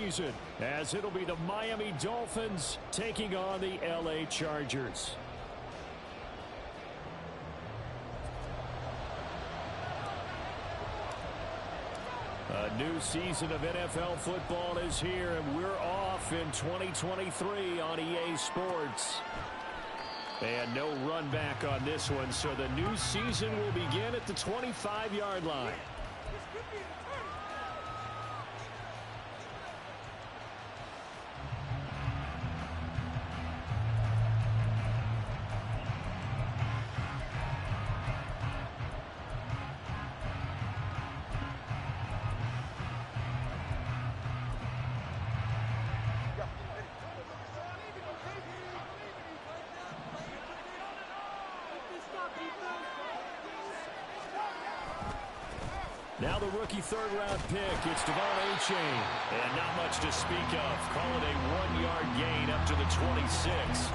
season, as it'll be the Miami Dolphins taking on the LA Chargers. A new season of NFL football is here, and we're off in 2023 on EA Sports. And no run back on this one, so the new season will begin at the 25-yard line. Now the rookie third-round pick, it's Devon Achane. And not much to speak of. Call it a 1-yard gain up to the 26.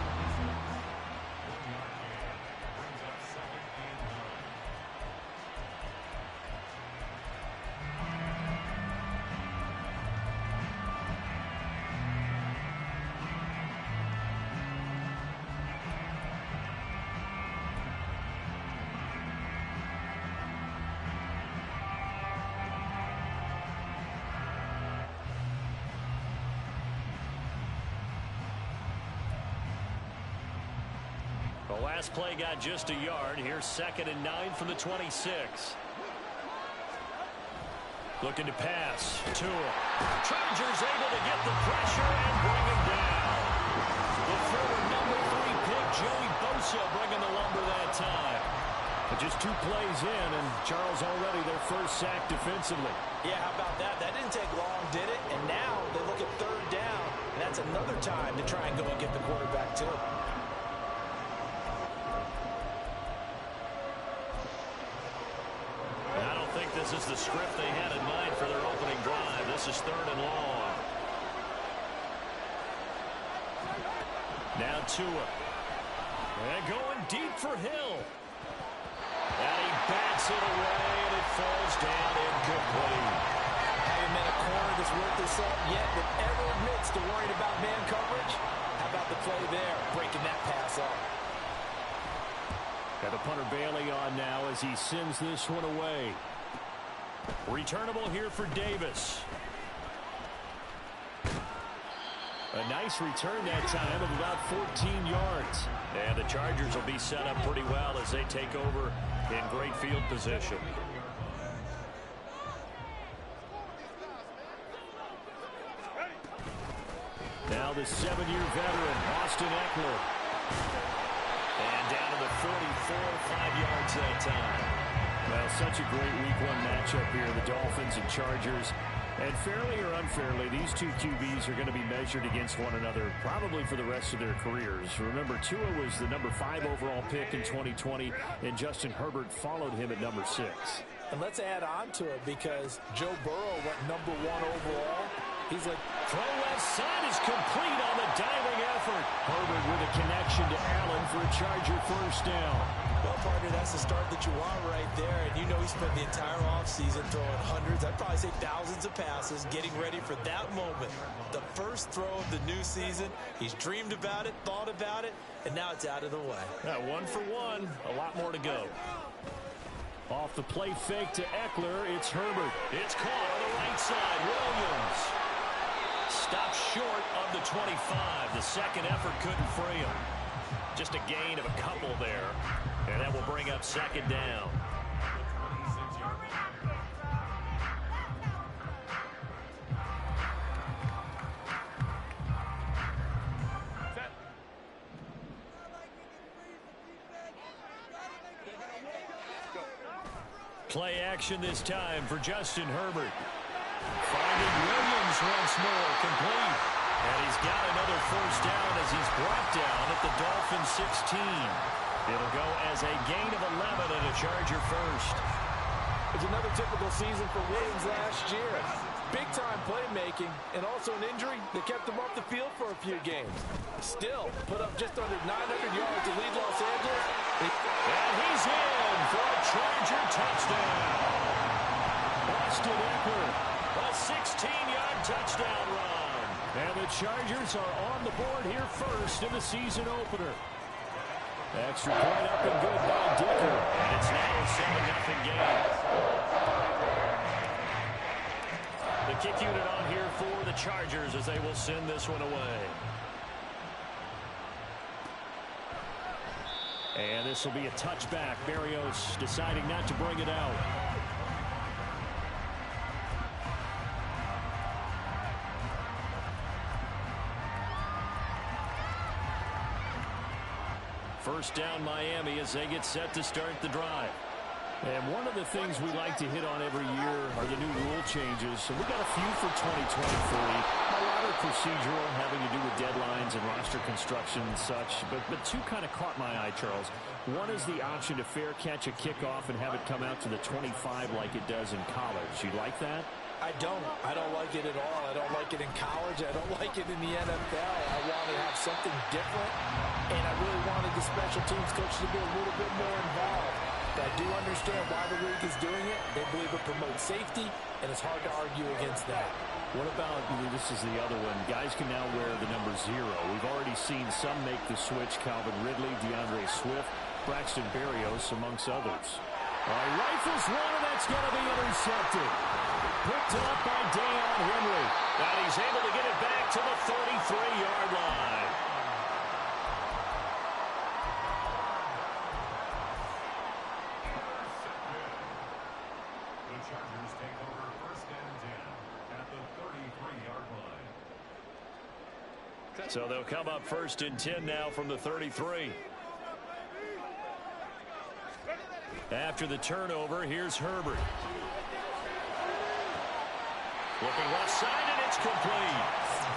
The last play got just a yard. Here's 2nd and 9 from the 26. Looking to pass. Tua. Chargers able to get the pressure and bring him down. The former number 3 pick, Joey Bosa, bringing the lumber that time. But just 2 plays in, and Charles already their first sack defensively. Yeah, how about that? That didn't take long, did it? And now they look at 3rd down, and that's another time to try and go and get the quarterback too. This is the script they had in mind for their opening drive. This is 3rd and long. Now Tua. And going deep for Hill. And he bats it away, and it falls down incomplete. Haven't met a corner that's worth their salt yet that ever admits to worrying about man coverage. How about the play there, breaking that pass up? Got the punter Bailey on now as he sends this one away. Returnable here for Davis. A nice return that time of about 14 yards. And the Chargers will be set up pretty well as they take over in great field position. Now the 7-year veteran, Austin Eckler. And down to the 44, 5 yards that time. Well, such a great Week 1 matchup here, the Dolphins and Chargers. And fairly or unfairly, these two QBs are going to be measured against one another probably for the rest of their careers. Remember, Tua was the number 5 overall pick in 2020, and Justin Herbert followed him at number 6. And let's add on to it because Joe Burrow went number 1 overall. He's like, throw left side is complete on the diving effort. Herbert with a connection to Allen for a Charger first down. Well, partner, that's the start that you want right there. And you know he spent the entire offseason throwing hundreds, I'd probably say thousands of passes, getting ready for that moment. The first throw of the new season. He's dreamed about it, thought about it, and now it's out of the way. 1 for 1. A lot more to go. Off the play fake to Eckler, it's Herbert. It's caught on the right side. Williams stopped short of the 25. The second effort couldn't free him. Just a gain of a couple there. And that will bring up 2nd down. Play action this time for Justin Herbert. Finding Williams once more, complete. And he's got another first down as he's brought down at the Dolphins 16. It'll go as a gain of 11 and a Charger first. It's another typical season for Williams last year. Big-time playmaking and also an injury that kept him off the field for a few games. Still, put up just under 900 yards to lead Los Angeles. And he's in for a Charger touchdown. Austin Eckler, a 16-yard touchdown run. And the Chargers are on the board here first in the season opener. Extra point up and good by Dicker. And it's now a 7-0 game. The kick unit on here for the Chargers as they will send this one away. And this will be a touchback. Berrios deciding not to bring it out. First down Miami as they get set to start the drive. And one of the things we like to hit on every year are the new rule changes. So we got a few for 2023. A lot of procedural having to do with deadlines and roster construction and such. But two kind of caught my eye, Charles. One is the option to fair catch a kickoff and have it come out to the 25 like it does in college. You like that? I don't like it at all. I don't like it in college. I don't like it in the NFL. I want to have something different, and I really wanted the special teams coach to be a little bit more involved. But I do understand why the league is doing it. They believe it promotes safety, and it's hard to argue against that. What about, this is the other one, guys can now wear the number 0. We've already seen some make the switch. Calvin Ridley, DeAndre Swift, Braxton Berrios, amongst others. Rifles one, and that's going to be intercepted. Picked up by Deion Henry. And he's able to get it back to the 33-yard line. The Chargers take over first and 10 at the 33-yard line. So they'll come up first and 10 now from the 33. After the turnover, here's Herbert. Looking left side, and it's complete.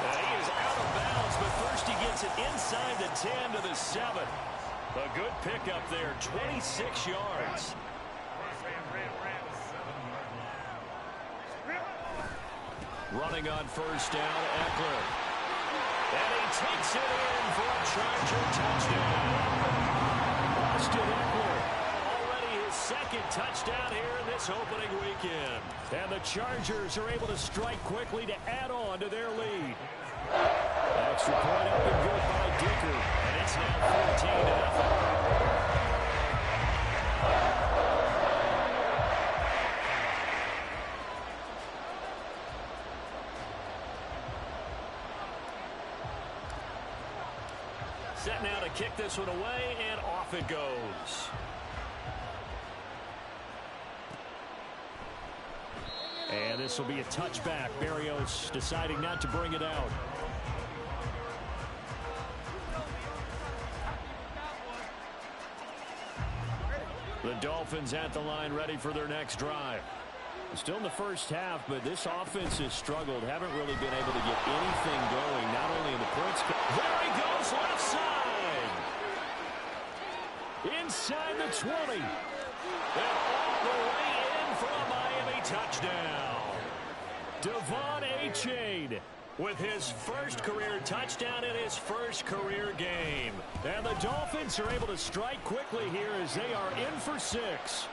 He is out of bounds, but first he gets it inside the 10 to the 7. A good pickup there, 26 yards. Running on first down, Eckler. And he takes it in for a Charger touchdown. Austin Eckler. Second touchdown here in this opening weekend. And the Chargers are able to strike quickly to add on to their lead. Extra point up and good by Dicker. And it's now 14-0. Set now to kick this one away, and off it goes. And this will be a touchback. Berrios deciding not to bring it out. The Dolphins at the line, ready for their next drive. Still in the first half, but this offense has struggled. Haven't really been able to get anything going, not only in the points. There he goes, left side. Inside the 20. And all the way in for a Miami touchdown. Devon Achane with his first career touchdown in his first career game. And the Dolphins are able to strike quickly here as they are in for 6.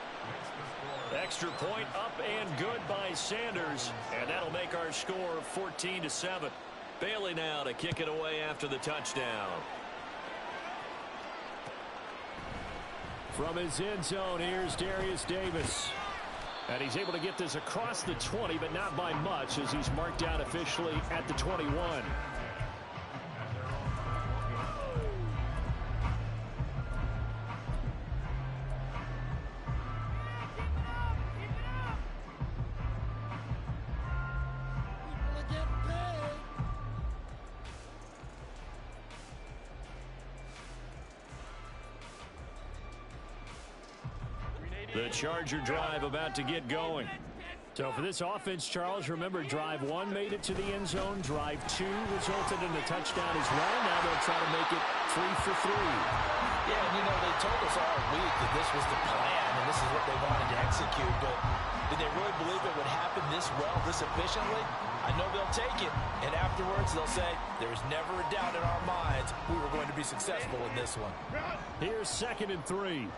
Extra point up and good by Sanders. And that'll make our score 14-7. Bailey now to kick it away after the touchdown. From his end zone, here's Darius Davis. And he's able to get this across the 20, but not by much, as he's marked down officially at the 21. The Charger drive about to get going. So for this offense, Charles, remember drive 1 made it to the end zone. Drive 2 resulted in a touchdown as well. Now they'll try to make it 3 for 3. Yeah, and they told us all week that this was the plan and this is what they wanted to execute. But did they really believe it would happen this well, this efficiently? I know they'll take it. And afterwards they'll say, there's never a doubt in our minds we were going to be successful in this one. Here's 2nd and 3.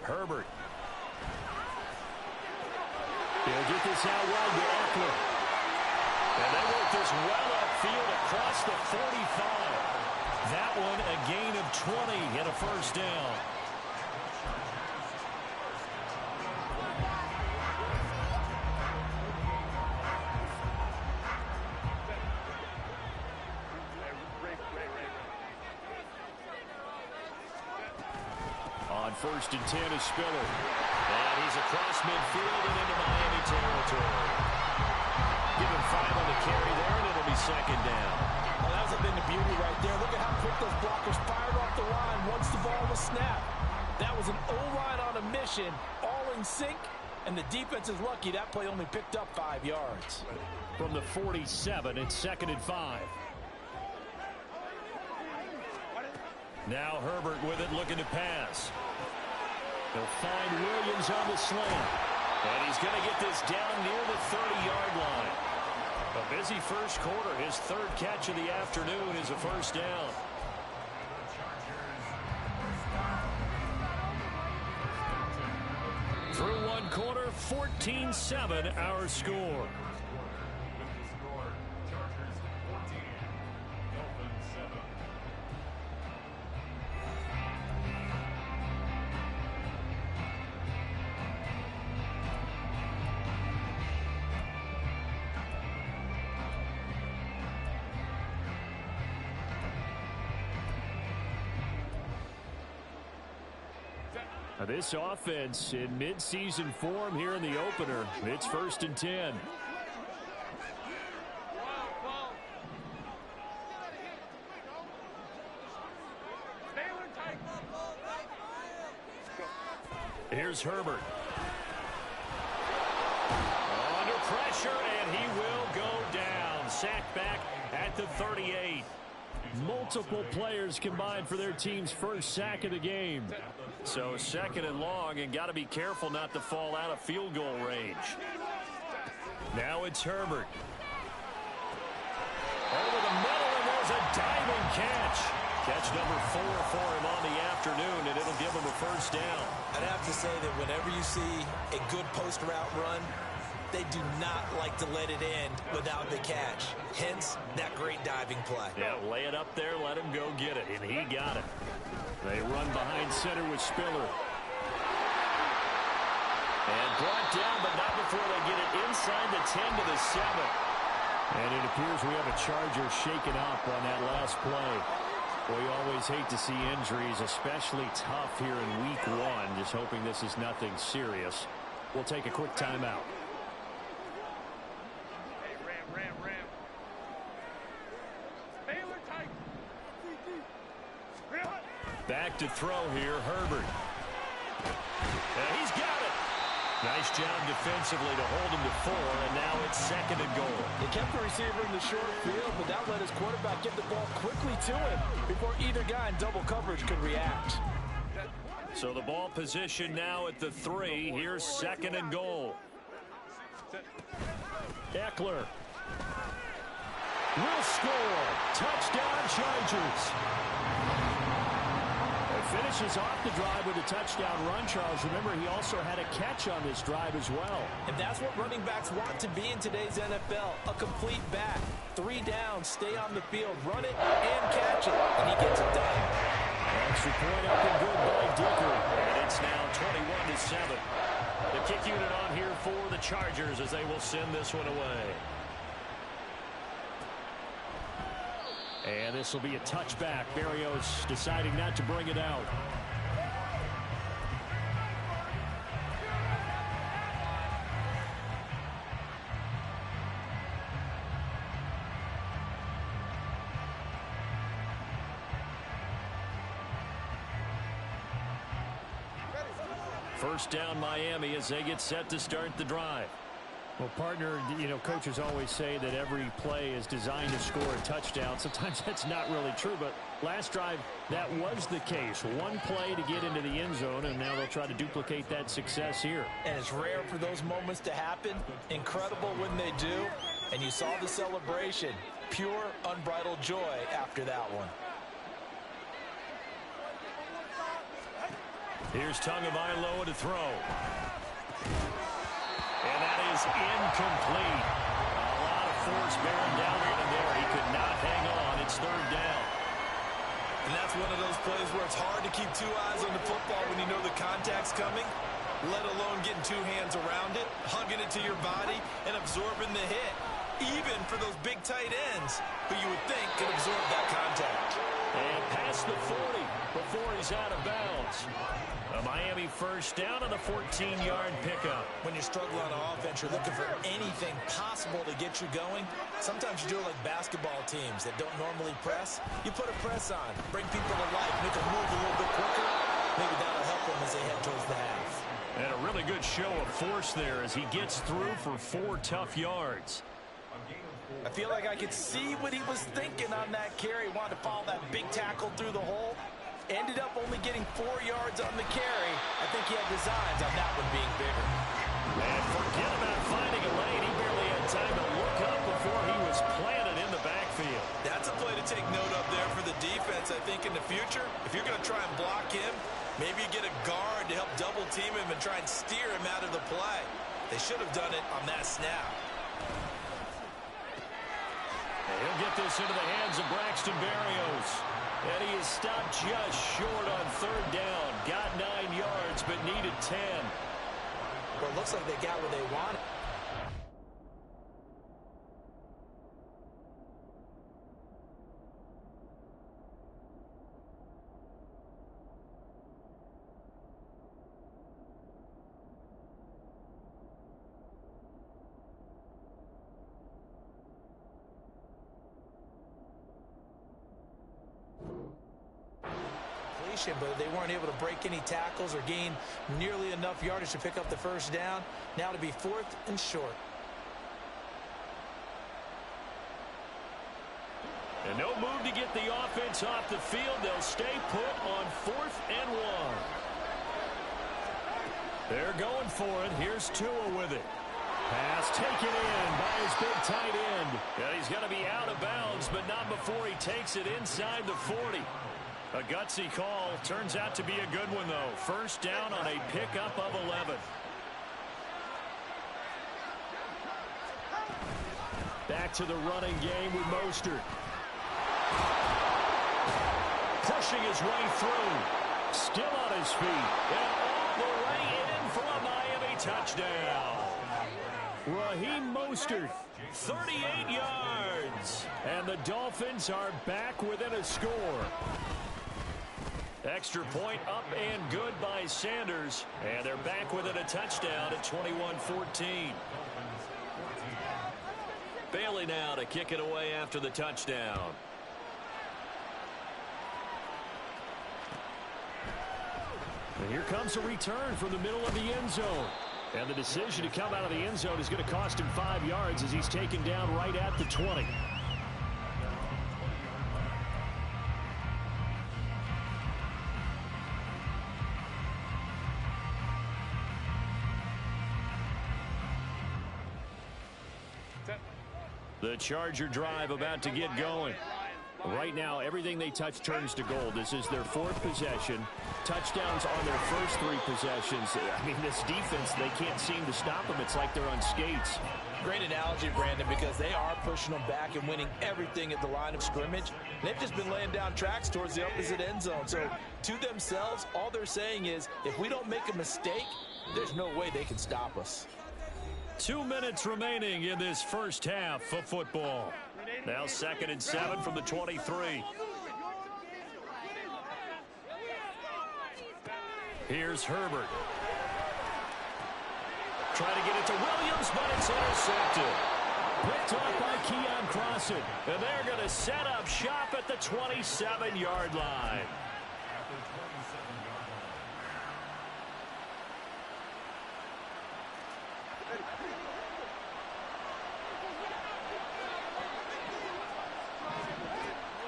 Herbert. He'll get this out wide to Eckler. is well upfield across the 45. That one a gain of 20 and a first down. On 1st and 10 is Spiller. And he's across midfield and into Miami territory. Give him 5 on the carry there, and it'll be second down. Well, that's been the beauty right there. Look at how quick those blockers fired off the line once the ball was snapped. That was an O-line on a mission, all in sync, and the defense is lucky that play only picked up 5 yards. From the 47, it's 2nd and 5. Now Herbert with it, looking to pass. He'll find Williams on the slant. And he's going to get this down near the 30-yard line. A busy first quarter. His 3rd catch of the afternoon is a first down. Through 1 quarter, 14-7 our score. This offense in mid-season form here in the opener. It's 1st and 10. Here's Herbert. Under pressure, and he will go down. Sacked back at the 38. Multiple players combined for their team's first sack of the game. So 2nd and long, and got to be careful not to fall out of field goal range. Now it's Herbert. Over the middle, and there's a diving catch. Catch number 4 for him on the afternoon, and it'll give him a first down. I'd have to say that whenever you see a good post route run, they do not like to let it end without the catch. Hence, that great diving play. Yeah, lay it up there, let him go get it, and he got it. They run behind center with Spiller. And brought down, but not before they get it inside the 10 to the 7. And it appears we have a Charger shaken up on that last play. We always hate to see injuries, especially tough here in week 1. Just hoping this is nothing serious. We'll take a quick timeout. Back to throw here, Herbert. And he's got it. Nice job defensively to hold him to 4, and now it's 2nd and goal. He kept the receiver in the short field, but that let his quarterback get the ball quickly to him before either guy in double coverage could react. So the ball position now at the 3. Here's 2nd and goal. Eckler will score. Touchdown, Chargers. Finishes off the drive with a touchdown run, Charles. Remember, he also had a catch on this drive as well. And that's what running backs want to be in today's NFL. A complete back. 3 down, stay on the field, run it, and catch it. And he gets it done. Extra point up and good by Dicker. And it's now 21-7. The kick unit on here for the Chargers as they will send this one away. And this will be a touchback. Berrios deciding not to bring it out. First down, Miami, as they get set to start the drive. Well, partner, you know, coaches always say that every play is designed to score a touchdown. Sometimes that's not really true, but last drive, that was the case. One play to get into the end zone, and now they'll try to duplicate that success here. And it's rare for those moments to happen. Incredible when they do. And you saw the celebration. Pure, unbridled joy after that one. Here's Tagovailoa to throw. And that is incomplete. A lot of force bearing down on him there. He could not hang on. It's third down. And that's one of those plays where it's hard to keep two eyes on the football when you know the contact's coming, let alone getting two hands around it, hugging it to your body, and absorbing the hit. Even for those big tight ends who you would think could absorb that contact. And past the 40 before he's out of bounds. A Miami first down on the 14-yard pickup. When you struggle on offense, you're looking for anything possible to get you going. Sometimes you do it like basketball teams that don't normally press. You put a press on, bring people to life, make them move a little bit quicker. Maybe that'll help them as they head towards the half. And a really good show of force there as he gets through for 4 tough yards. I feel like I could see what he was thinking on that carry. Wanted to follow that big tackle through the hole. Ended up only getting 4 yards on the carry. I think he had designs on that one being bigger. And forget about finding a lane. He barely had time to look up before he was planted in the backfield. That's a play to take note of there for the defense, I think, in the future. If you're going to try and block him, maybe you get a guard to help double team him and try and steer him out of the play. They should have done it on that snap. And he'll get this into the hands of Braxton Berrios. And he is stopped just short on third down. Got 9 yards, but needed 10. Well, it looks like they got what they wanted. But they weren't able to break any tackles or gain nearly enough yardage to pick up the first down. Now to be 4th and short. And no move to get the offense off the field. They'll stay put on 4th and 1. They're going for it. Here's Tua with it. Pass taken in by his big tight end. And he's going to be out of bounds, but not before he takes it inside the 40. A gutsy call. Turns out to be a good one, though. First down on a pickup of 11. Back to the running game with Mostert. Pushing his way through. Still on his feet. And all the way in for a Miami touchdown. Raheem Mostert, 38 yards. And the Dolphins are back within a score. Extra point up and good by Sanders. And they're back within a touchdown at 21-14. Bailey now to kick it away after the touchdown. And here comes a return from the middle of the end zone. And the decision to come out of the end zone is going to cost him 5 yards as he's taken down right at the 20. The Charger drive about to get going. Right now, everything they touch turns to gold. This is their 4th possession. Touchdowns on their first 3 possessions. I mean, this defense, they can't seem to stop them. It's like they're on skates. Great analogy, Brandon, because they are pushing them back and winning everything at the line of scrimmage. They've just been laying down tracks towards the opposite end zone. So, to themselves, all they're saying is, if we don't make a mistake, there's no way they can stop us. 2 minutes remaining in this first half of football. Now 2nd and 7 from the 23. Here's Herbert. Trying to get it to Williams, but it's intercepted. Picked off by Keon Crossen. And they're going to set up shop at the 27-yard line.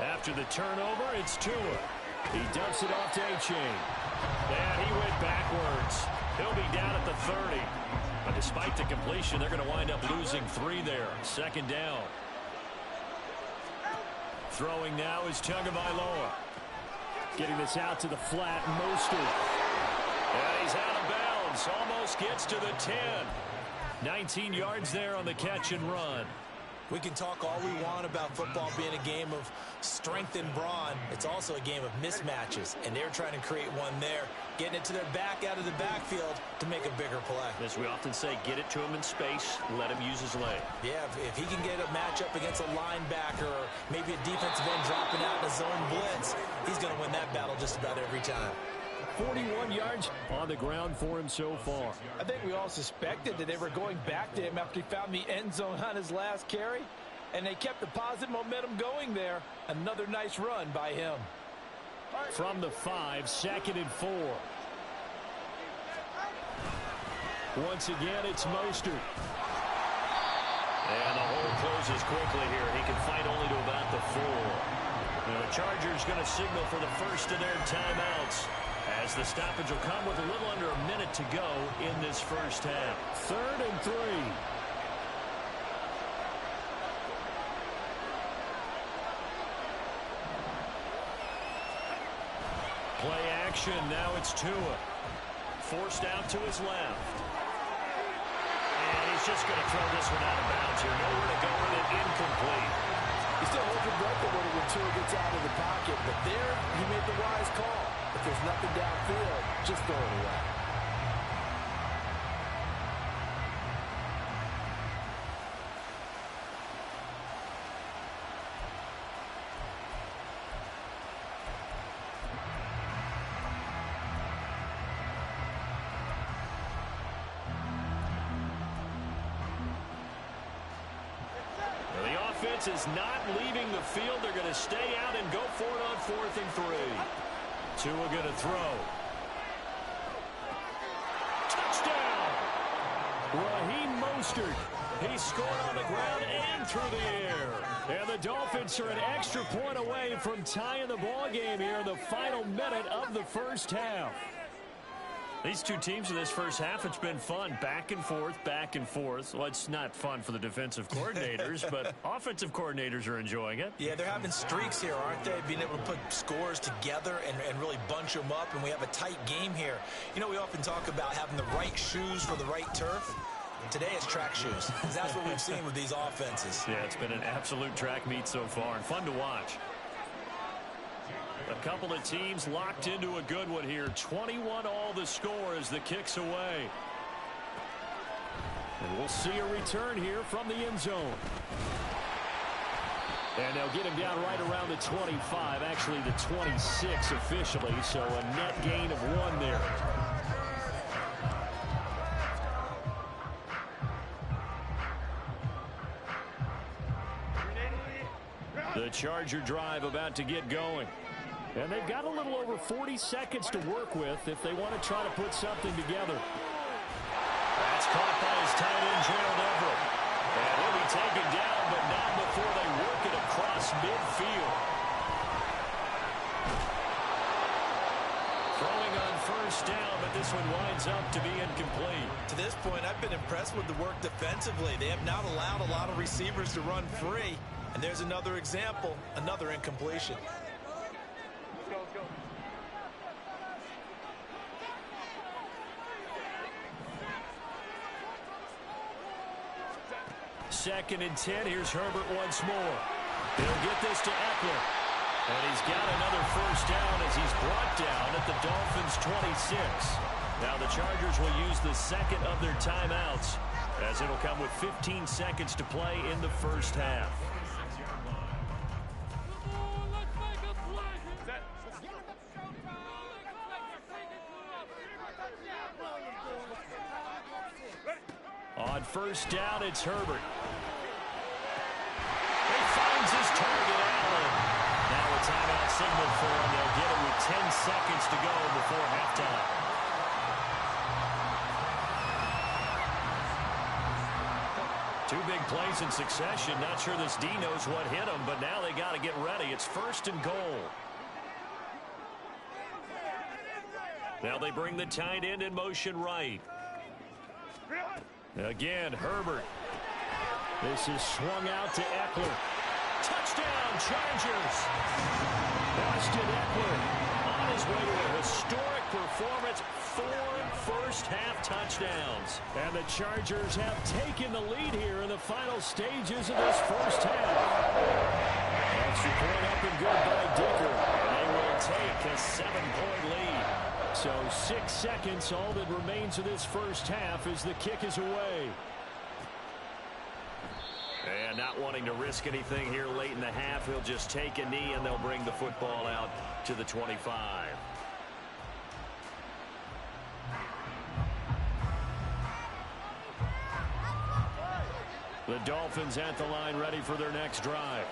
After the turnover, it's Tua. He dumps it off to A-Chain. And he went backwards. He'll be down at the 30. But despite the completion, they're going to wind up losing 3 there. 2nd down. Throwing now is Tagovailoa. Getting this out to the flat, Mostert. And he's out of bounds. Almost gets to the 10. 19 yards there on the catch and run. We can talk all we want about football being a game of strength and brawn. It's also a game of mismatches, and they're trying to create one there, getting it to their back out of the backfield to make a bigger play. As we often say, get it to him in space, let him use his leg. Yeah, if he can get a matchup against a linebacker or maybe a defensive end dropping out in a zone blitz, he's going to win that battle just about every time. 41 yards on the ground for him so far. I think we all suspected that they were going back to him after he found the end zone on his last carry, and they kept the positive momentum going there. Another nice run by him. From the 5, 2nd and 4. Once again, it's Mostert. And the hole closes quickly here. He can fight only to about the 4. Now the Chargers going to signal for the first of their timeouts, as the stoppage will come with a little under a minute to go in this first half. 3rd and 3. Play action. Now it's Tua. Forced out to his left. And he's just going to throw this one out of bounds here. Nowhere to go with it. Incomplete. He still holds your breath a little when Tua gets out of the pocket, but there he made the wise call. If there's nothing downfield, just throw it away. Is not leaving the field. They're going to stay out and go for it on 4th and 3. Tua going to throw. Touchdown! Raheem Mostert. He scored on the ground and through the air. And the Dolphins are an extra point away from tying the ball game here in the final minute of the first half. These two teams in this first half, it's been fun. Back and forth, back and forth. Well, it's not fun for the defensive coordinators, but offensive coordinators are enjoying it. Yeah, they're having streaks here, aren't they? Being able to put scores together and really bunch them up, and we have a tight game here. You know, we often talk about having the right shoes for the right turf. Today it's track shoes. That's what we've seen with these offenses. Yeah, it's been an absolute track meet so far, and fun to watch. A couple of teams locked into a good one here. 21 all the score as the kick's away. And we'll see a return here from the end zone. And they'll get him down right around the 25, actually the 26 officially, so a net gain of 1 there. The Charger drive about to get going. And they've got a little over 40 seconds to work with if they want to try to put something together. That's caught by his tight end, Gerald Everett. And he'll be taken down, but not before they work it across midfield. Throwing on first down, but this one winds up to be incomplete. To this point, I've been impressed with the work defensively. They have not allowed a lot of receivers to run free. And there's another example, another incompletion. Second and 10. Here's Herbert once more. They'll get this to Eckler. And he's got another first down as he's brought down at the Dolphins' 26. Now the Chargers will use the second of their timeouts, as it'll come with 15 seconds to play in the first half. On first down, it's Herbert. He finds his target, Allen. Now a timeout signal for him. They'll get it with 10 seconds to go before halftime. Two big plays in succession. Not sure this D knows what hit him, but now they got to get ready. It's 1st and goal. Now they bring the tight end in motion right. Again, Herbert. This is swung out to Eckler. Touchdown, Chargers! Austin Eckler on his way to a historic performance, 4 first-half touchdowns. And the Chargers have taken the lead here in the final stages of this first half. Extra point up and good by Dicker. And they will take a 7-point lead. So 6 seconds, all that remains of this first half as the kick is away. And not wanting to risk anything here late in the half, he'll just take a knee and they'll bring the football out to the 25. The Dolphins at the line ready for their next drive.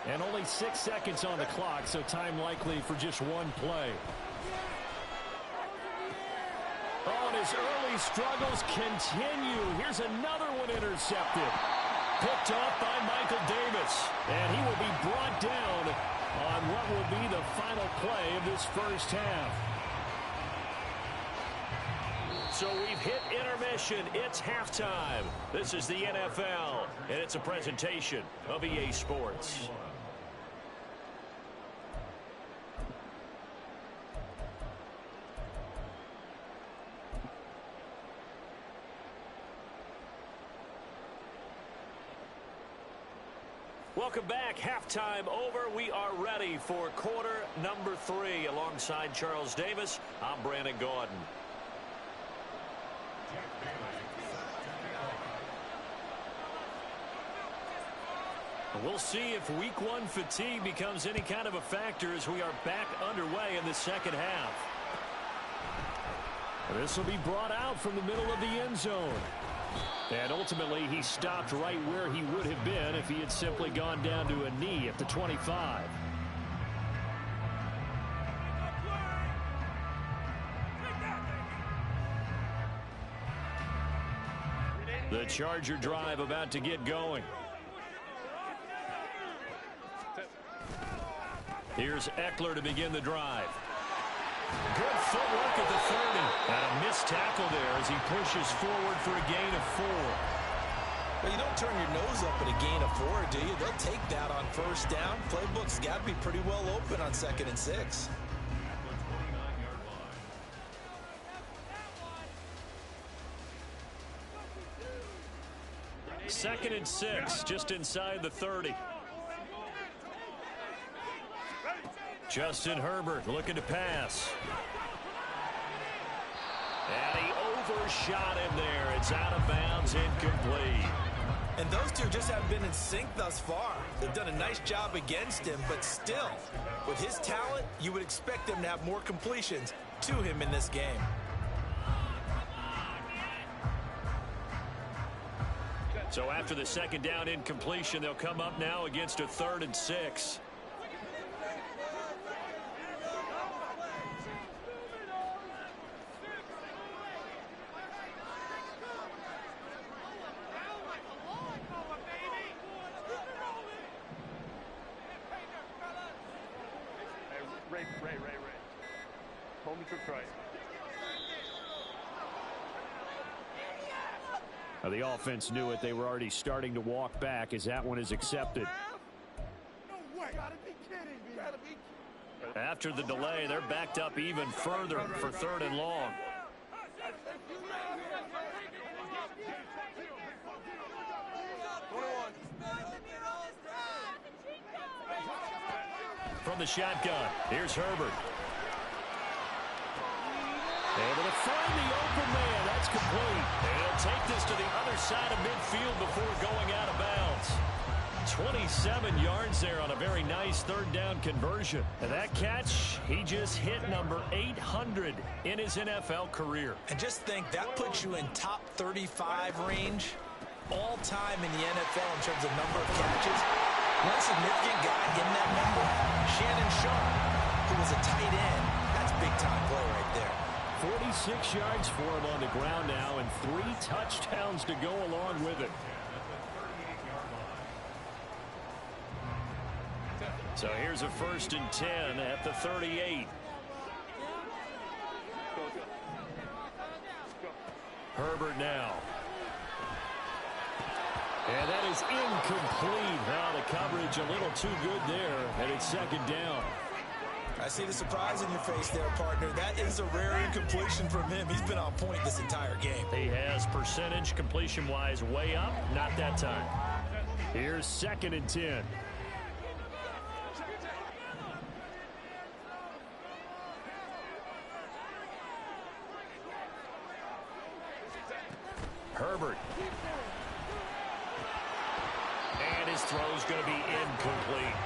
And only 6 seconds on the clock, so time likely for just one play. Oh, and his early struggles continue. Here's another one intercepted. Picked off by Michael Davis. And he will be brought down on what will be the final play of this first half. So we've hit intermission. It's halftime. This is the NFL, and it's a presentation of EA Sports. Welcome back. Halftime over. We are ready for quarter number 3. Alongside Charles Davis, I'm Brandon Gaudin. We'll see if week 1 fatigue becomes any kind of a factor as we are back underway in the second half. This will be brought out from the middle of the end zone. And ultimately, he stopped right where he would have been if he had simply gone down to a knee at the 25. The Charger drive about to get going. Here's Eckler to begin the drive. Good footwork at the 30. And a missed tackle there as he pushes forward for a gain of 4. Well, you don't turn your nose up at a gain of 4, do you? They'll take that on first down. Playbook's got to be pretty well open on 2nd and 6. Second and 6, just inside the 30. Justin Herbert looking to pass. And he overshot him there. It's out of bounds, incomplete. And those two just haven't been in sync thus far. They've done a nice job against him, but still, with his talent, you would expect them to have more completions to him in this game. So after the second down incompletion, they'll come up now against a 3rd and 6. Ray. Hold me to try. Now the offense knew it. They were already starting to walk back as that one is accepted. No way. Gotta be kidding me. After the delay, they're backed up even further for 3rd and long. From the shotgun, here's Herbert. Able to find the open man. That's complete. And he'll take this to the other side of midfield before going out of bounds. 27 yards there on a very nice 3rd down conversion. And that catch, he just hit number 800 in his NFL career. And just think, that puts you in top 35 range all time in the NFL in terms of number of catches. One significant guy in that number, Shannon Sharpe, who was a tight end. That's big-time play right there. 46 yards for him on the ground now and 3 touchdowns to go along with it. So here's a 1st and 10 at the 38. Herbert now. And that is incomplete. Now the coverage a little too good there, and it's 2nd down. I see the surprise in your face there, partner. That is a rare incompletion from him. He's been on point this entire game. He has percentage completion-wise way up. Not that time. Here's 2nd and 10. Herbert. And his throw's going to be incomplete.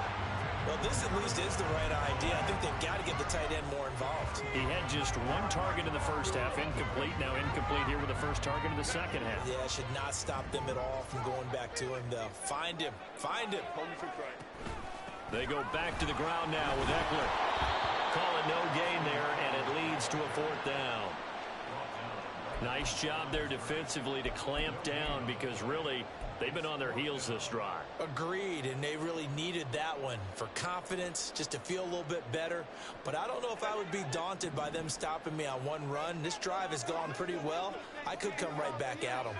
Well, this at least is the right idea. I think they've got to get the tight end more involved. He had just 1 target in the first half, incomplete. Now incomplete here with the first target in the second half. Yeah, should not stop them at all from going back to him, though. Find him. Find him. They go back to the ground now with Eckler. Call it no gain there, and it leads to a 4th down. Nice job there defensively to clamp down because really they've been on their heels this drive. Agreed, and they really needed that one for confidence, just to feel a little bit better. But I don't know if I would be daunted by them stopping me on 1 run. This drive has gone pretty well. I could come right back at them.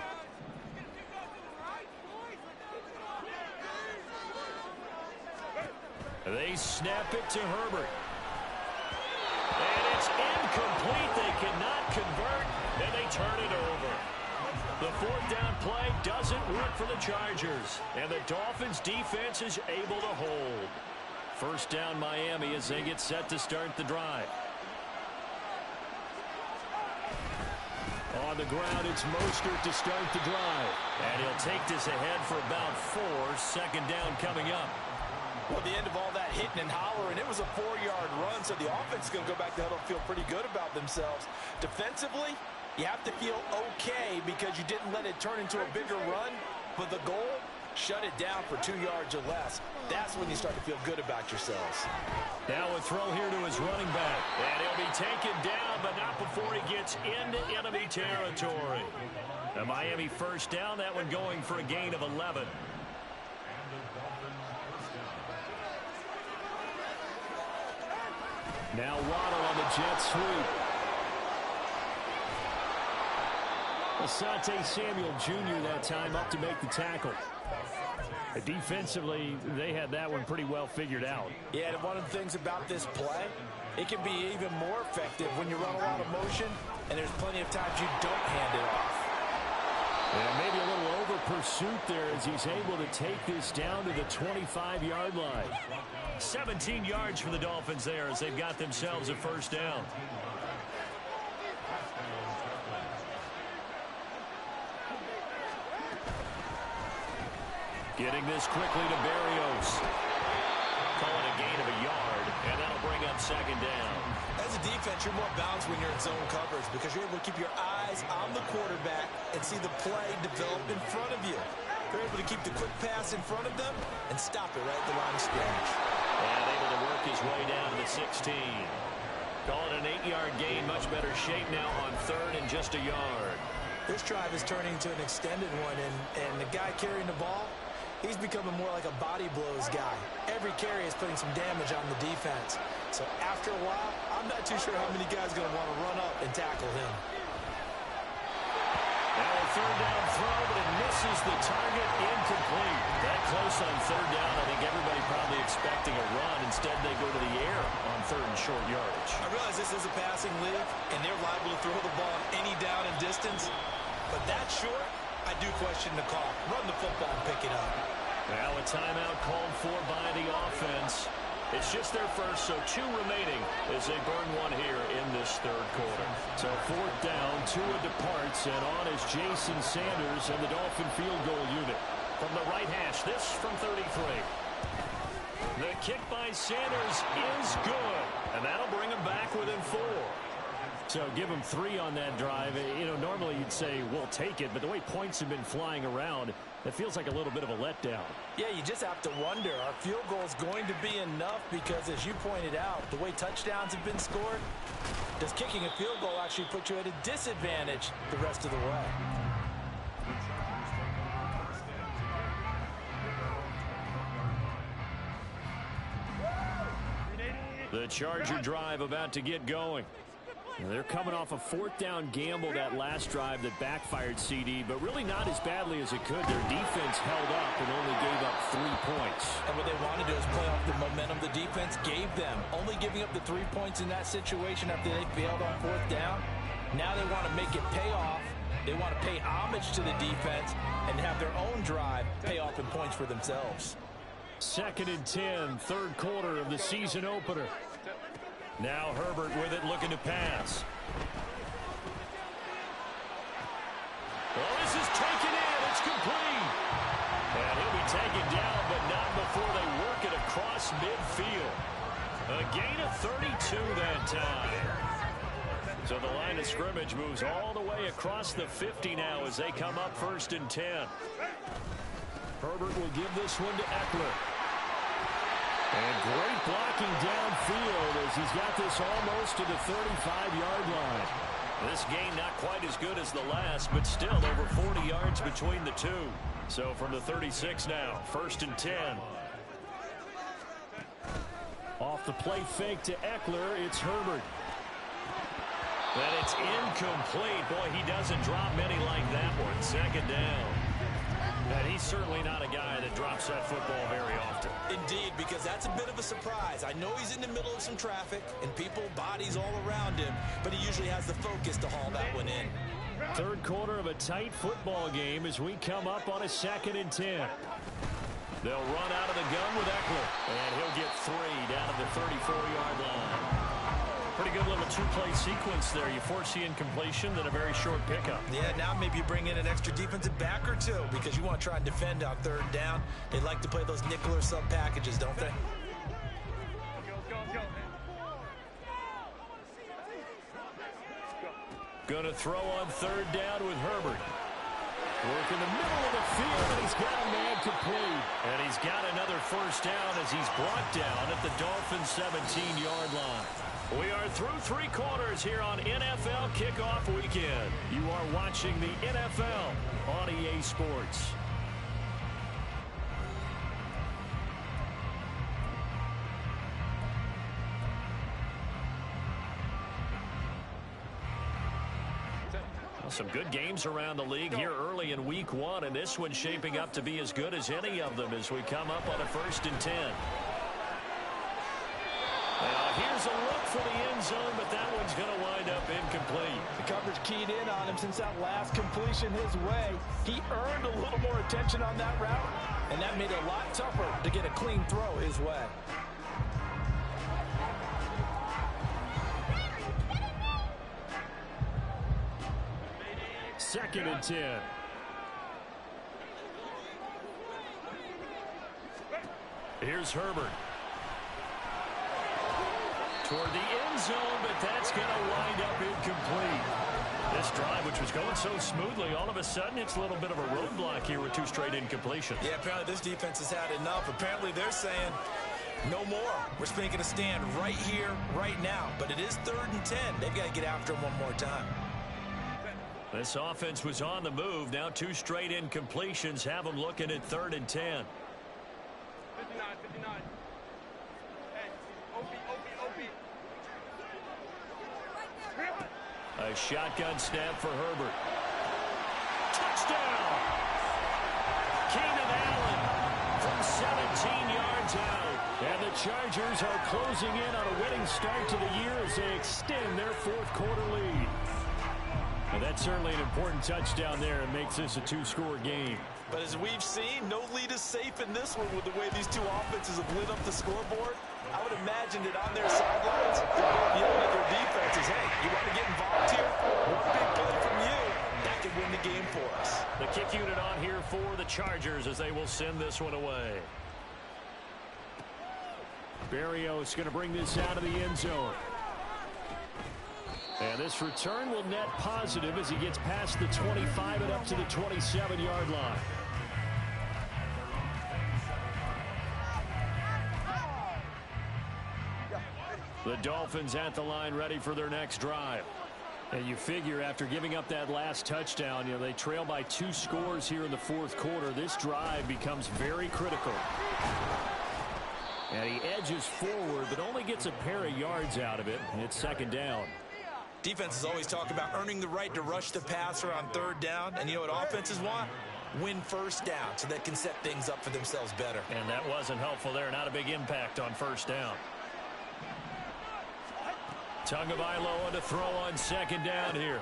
They snap it to Herbert. And it's incomplete. They cannot convert, and they turn it over. The 4th down play doesn't work for the Chargers, and the Dolphins' defense is able to hold. 1st down Miami as they get set to start the drive. On the ground, it's Mostert to start the drive. And he'll take this ahead for about 4. 2nd down coming up. Well, the end of all that hitting and hollering, it was a 4-yard run, so the offense is going to go back to huddle and feel pretty good about themselves. Defensively, you have to feel okay because you didn't let it turn into a bigger run, but the goal, shut it down for 2 yards or less. That's when you start to feel good about yourselves. Now a throw here to his running back, and he'll be taken down, but not before he gets into enemy territory. A Miami 1st down, that one going for a gain of 11. Now Waddle on the jet sweep. Asante Samuel Jr. that time up to make the tackle. Defensively, they had that one pretty well figured out. Yeah, and one of the things about this play, it can be even more effective when you run a lot of motion, and there's plenty of times you don't hand it off. And maybe a little over pursuit there as he's able to take this down to the 25-yard line. 17 yards for the Dolphins there as they've got themselves a 1st down. Getting this quickly to Berrios. Calling a gain of a yard, and that'll bring up 2nd down. As a defense, you're more balanced when you're in zone coverage because you're able to keep your eyes on the quarterback and see the play develop in front of you. They're able to keep the quick pass in front of them and stop it right at the line of scrimmage. And able to work his way down to the 16. Call it an 8-yard gain. Much better shape now on 3rd and just a yard. This drive is turning into an extended one, and the guy carrying the ball, he's becoming more like a body blows guy. Every carry is putting some damage on the defense. So after a while, I'm not too sure how many guys are going to want to run up and tackle him. Now a 3rd down throw, but it misses the target, incomplete. That close on 3rd down, I think everybody probably expecting a run. Instead, they go to the air on 3rd and short yardage. I realize this is a passing league, and they're liable to throw the ball any down and distance. But that short, I do question the call. Run the football and pick it up. Now a timeout called for by the offense. It's just their first, so 2 remaining as they burn one here in this 3rd quarter. So 4th down, Tua departs, and on is Jason Sanders and the Dolphin field goal unit. From the right hash, this from 33. The kick by Sanders is good, and that'll bring him back within 4. So give him 3 on that drive. You know, normally you'd say, we'll take it, but the way points have been flying around, it feels like a little bit of a letdown. Yeah, you just have to wonder, are field goals going to be enough? Because as you pointed out, the way touchdowns have been scored, does kicking a field goal actually put you at a disadvantage the rest of the way? The Charger drive about to get going. They're coming off a 4th down gamble that last drive that backfired CD, but really not as badly as it could. Their defense held up and only gave up 3 points. And what they want to do is play off the momentum the defense gave them. Only giving up the 3 points in that situation after they failed on fourth down. Now they want to make it pay off. They want to pay homage to the defense and have their own drive pay off in points for themselves. 2nd and 10, third quarter of the season opener. Now Herbert with it, looking to pass. Well, this is taken in. It's complete. And he'll be taken down, but not before they work it across midfield. A gain of 32 that time. So the line of scrimmage moves all the way across the 50 now as they come up 1st and 10. Herbert will give this one to Eckler. And great blocking downfield as he's got this almost to the 35-yard line. This gain not quite as good as the last, but still over 40 yards between the two. So from the 36 now, 1st and 10. Off the play fake to Eckler, it's Herbert. And it's incomplete. Boy, he doesn't drop many like that one. 2nd down. And he's certainly not a guy that drops that football very often. Indeed, because that's a bit of a surprise. I know he's in the middle of some traffic and people, bodies all around him, but he usually has the focus to haul that one in. Third quarter of a tight football game as we come up on a 2nd and 10. They'll run out of the gun with Eckler, and he'll get 3 down at the 34-yard line. Pretty good little two-play sequence there. You force the incompletion, then a very short pickup. Yeah, now maybe you bring in an extra defensive back or two because you want to try and defend on 3rd down. They like to play those nickel or sub packages, don't they? Going to throw on 3rd down with Herbert. Work in the middle of the field, and he's got a man complete. And he's got another 1st down as he's brought down at the Dolphins' 17-yard line. We are through 3 quarters here on NFL Kickoff Weekend. You are watching the NFL on EA Sports. Some good games around the league here early in week 1, and this one's shaping up to be as good as any of them as we come up on a 1st and 10. Here's a look for the end zone, but that one's going to wind up incomplete. The coverage keyed in on him since that last completion his way. He earned a little more attention on that route, and that made it a lot tougher to get a clean throw his way. Second and 10. Here's Herbert. Toward the end zone, but that's going to wind up incomplete. This drive, which was going so smoothly, all of a sudden it's a little bit of a roadblock here with 2 straight incompletions. Yeah, apparently this defense has had enough. Apparently they're saying, no more. We're making a stand right here, right now. But it is 3rd and 10. They've got to get after him one more time. This offense was on the move. Now 2 straight incompletions have them looking at 3rd and 10. 59. Hey, OP. A shotgun snap for Herbert. Touchdown! Keenan Allen from 17 yards out. And the Chargers are closing in on a winning start to the year as they extend their 4th quarter lead. And that's certainly an important touchdown there. It makes this a 2-score game. But as we've seen, no lead is safe in this one with the way these 2 offenses have lit up the scoreboard. I would imagine that on their sidelines, they're both yelling at their defenses, hey, you want to get involved here? One big play from you, that could win the game for us. The kick unit on here for the Chargers as they will send this one away. Berrios going to bring this out of the end zone. And this return will net positive as he gets past the 25 and up to the 27-yard line. The Dolphins at the line ready for their next drive. And you figure after giving up that last touchdown, they trail by 2 scores here in the 4th quarter. This drive becomes very critical. And he edges forward, but only gets a pair of yards out of it. It's 2nd down. Defenses always talk about earning the right to rush the passer on 3rd down. And you know what offenses want? win first down so they can set things up for themselves better. And that wasn't helpful there. Not a big impact on first down. Tagovailoa to throw on second down here.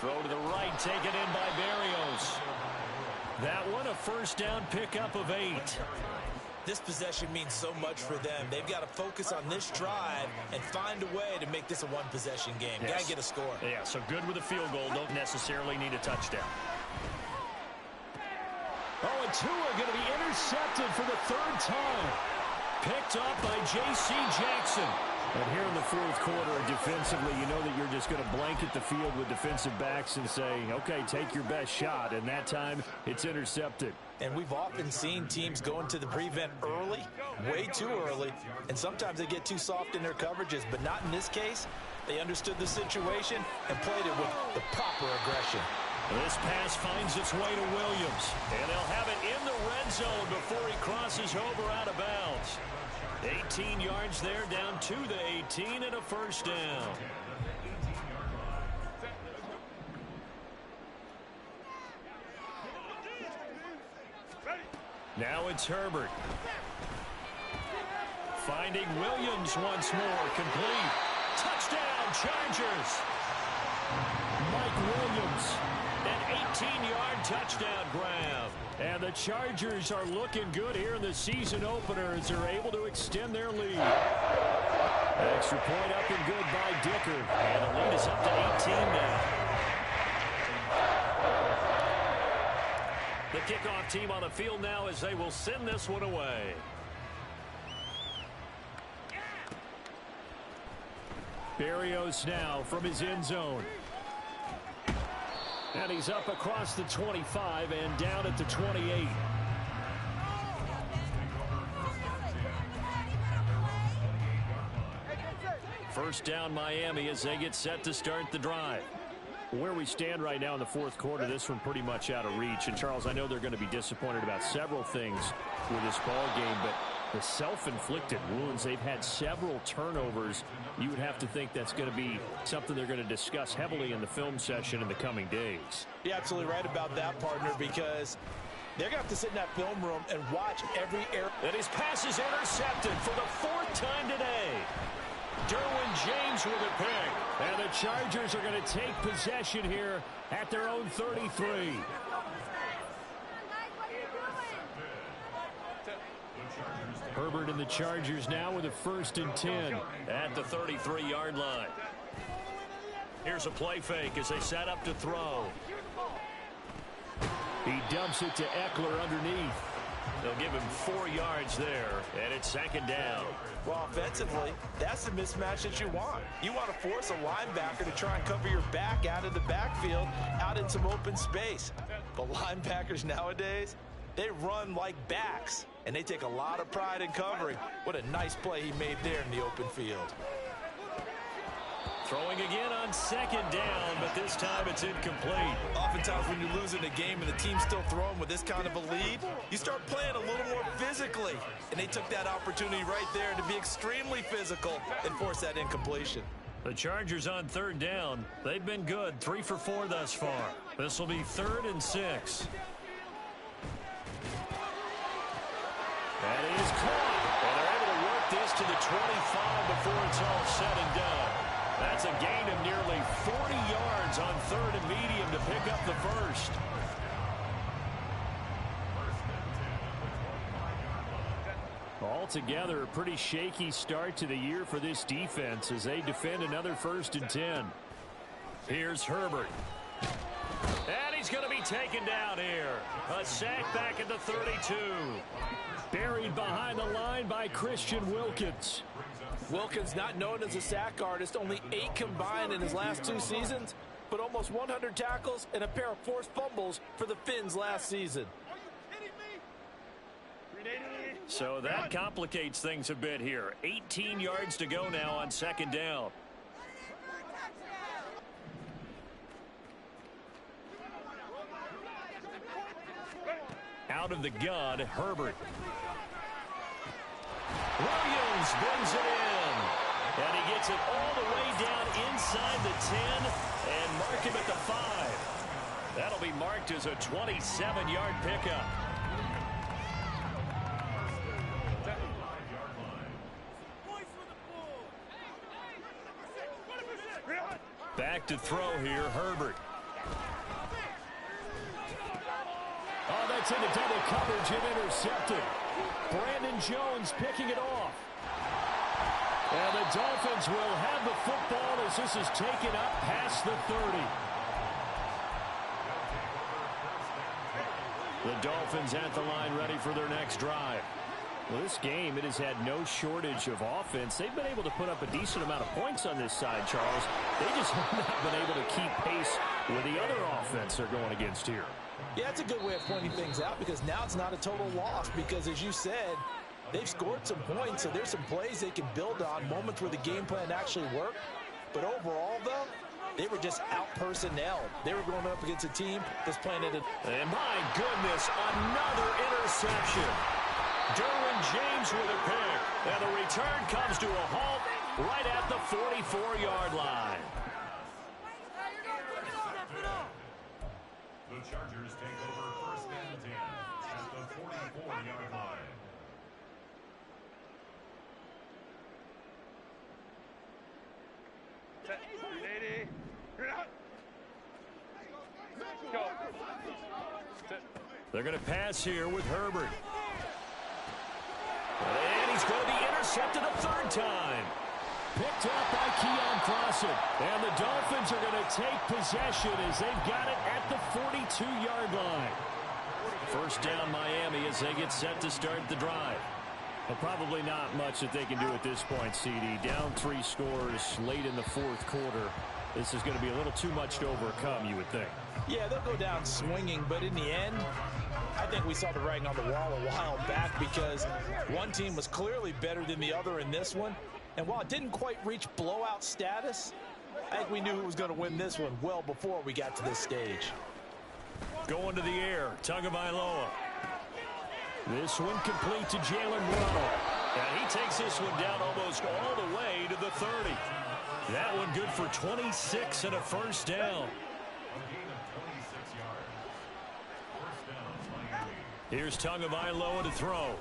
Throw to the right, taken in by Berrios. That one a first down pickup of 8. This possession means so much for them. They've got to focus on this drive and find a way to make this a one-possession game. Yes. Got to get a score. Yeah, so good with a field goal. Don't necessarily need a touchdown. Oh, and Tua going to be intercepted for the 3rd time. Picked up by J.C. Jackson. And here in the 4th quarter, defensively, you know that you're just going to blanket the field with defensive backs and say, okay, take your best shot. And that time, it's intercepted. And we've often seen teams go into the prevent early, way too early, and sometimes they get too soft in their coverages, but not in this case. They understood the situation and played it with the proper aggression. This pass finds its way to Williams, and they'll have it in the red zone before he crosses over out of bounds. 18 yards there, down to the 18, and a first down. Now it's Herbert. Finding Williams once more, complete. Touchdown, Chargers. Mike Williams, an 18-yard touchdown grab. And the Chargers are looking good here in the season opener as they're able to extend their lead. Extra point up and good by Dicker. And the lead is up to 18 now. The kickoff team on the field now as they will send this one away. Berrios now from his end zone. And he's up across the 25 and down at the 28. First down Miami as they get set to start the drive. Where we stand right now in the 4th quarter, this one pretty much out of reach. And, Charles, I know they're going to be disappointed about several things with this ball game, but the self-inflicted wounds, they've had several turnovers. You would have to think that's going to be something they're going to discuss heavily in the film session in the coming days. You're absolutely right about that, partner, because they're going to have to sit in that film room and watch every error. And his pass is intercepted for the 4th time today. Derwin James with a pick. And the Chargers are going to take possession here at their own 33. Herbert and the Chargers now with a 1st and 10 at the 33-yard line. Here's a play fake as they set up to throw. He dumps it to Eckler underneath. They'll give him 4 yards there, and it's 2nd down. Well, offensively, that's the mismatch that you want. You want to force a linebacker to try and cover your back out of the backfield, out in some open space. But linebackers nowadays, they run like backs, and they take a lot of pride in covering. What a nice play he made there in the open field. Throwing again on 2nd down, but this time it's incomplete. Oftentimes when you're losing a game and the team's still throwing with this kind of a lead, you start playing a little more physically. And they took that opportunity right there to be extremely physical and force that incompletion. The Chargers on 3rd down. They've been good, 3 for 4 thus far. This will be 3rd and 6. That is caught. And they're able to work this to the 25 before it's all said and done. That's a gain of nearly 40 yards on 3rd and medium to pick up the 1st. Altogether, a pretty shaky start to the year for this defense as they defend another 1st and 10. Here's Herbert. And he's going to be taken down here. A sack back at the 32. Buried behind the line by Christian Wilkins. Wilkins, not known as a sack artist, only 8 combined in his last 2 seasons, but almost 100 tackles and a pair of forced fumbles for the Finns last season. So that complicates things a bit here. 18 yards to go now on 2nd down. Out of the gun, Herbert. Williams brings it in. And he gets it all the way down inside the 10 and mark him at the 5. That'll be marked as a 27-yard pickup. Back to throw here, Herbert. Oh, that's into double coverage and intercepted. Brandon Jones picking it off. And the Dolphins will have the football as this is taken up past the 30. The Dolphins at the line ready for their next drive. Well, this game, it has had no shortage of offense. They've been able to put up a decent amount of points on this side, Charles. They just have not been able to keep pace with the other offense they're going against here. Yeah, that's a good way of pointing things out because now it's not a total loss because, as you said, they've scored some points, so there's some plays they can build on, moments where the game plan actually worked. But overall, though, they were just out-personnel. They were going up against a team that's playing at a... And my goodness, another interception. Derwin James with a pick. And the return comes to a halt right at the 44-yard line. The Chargers take over first and 10 at the 44-yard line. They're going to pass here with Herbert. And he's going to be intercepted a third time. Picked up by Keon Clausen. And the Dolphins are going to take possession as they've got it at the 42-yard line. First down Miami as they get set to start the drive. But probably not much that they can do at this point, CD. Down 3 scores late in the fourth quarter. This is going to be a little too much to overcome, you would think. Yeah, they'll go down swinging, but in the end, I think we saw the writing on the wall a while back because one team was clearly better than the other in this one. And while it didn't quite reach blowout status, I think we knew who was going to win this one well before we got to this stage. Going to the air, Tagovailoa. This one complete to Jalen Waddle. And he takes this one down almost all the way to the 30. That one good for 26 and a first down. A gain of 26 yards. First down, Miami. Here's Tagovailoa to throw.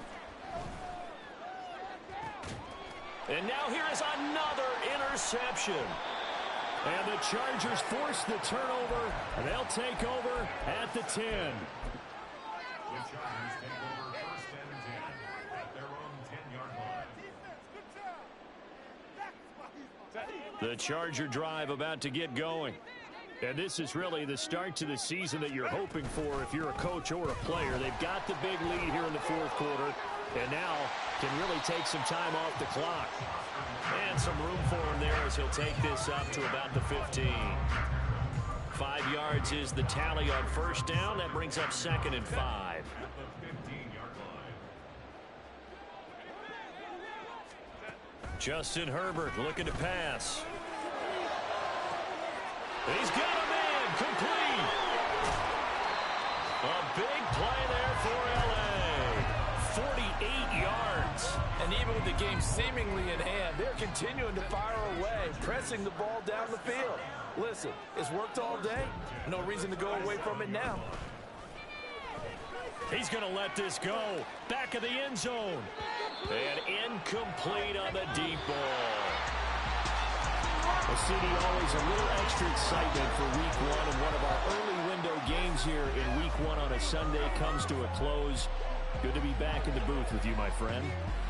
And now here is another interception. And the Chargers force the turnover, and they'll take over at the 10. The Chargers take over first and 10 at their own 10-yard line. The Charger drive about to get going. And this is really the start to the season that you're hoping for if you're a coach or a player. They've got the big lead here in the fourth quarter, and now can really take some time off the clock. And some room for him there as he'll take this up to about the 15. 5 yards is the tally on first down. That brings up 2nd and 5. At the 15-yard line. Justin Herbert looking to pass. He's got a man complete. A big play there for L.A. 48 yards. And even with the game seemingly in hand, they're continuing to fire away, pressing the ball down the field. Listen, it's worked all day. No reason to go away from it now. He's going to let this go. Back of the end zone. And incomplete on the deep ball. The city always a little extra excitement for week one, and one of our early window games here in week one on a Sunday comes to a close. Good to be back in the booth with you, my friend.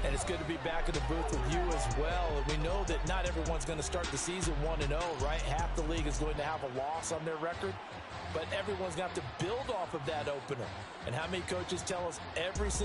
And it's good to be back in the booth with you as well. And we know that not everyone's going to start the season 1-0, right? Half the league is going to have a loss on their record. But everyone's going to have to build off of that opener. And how many coaches tell us every single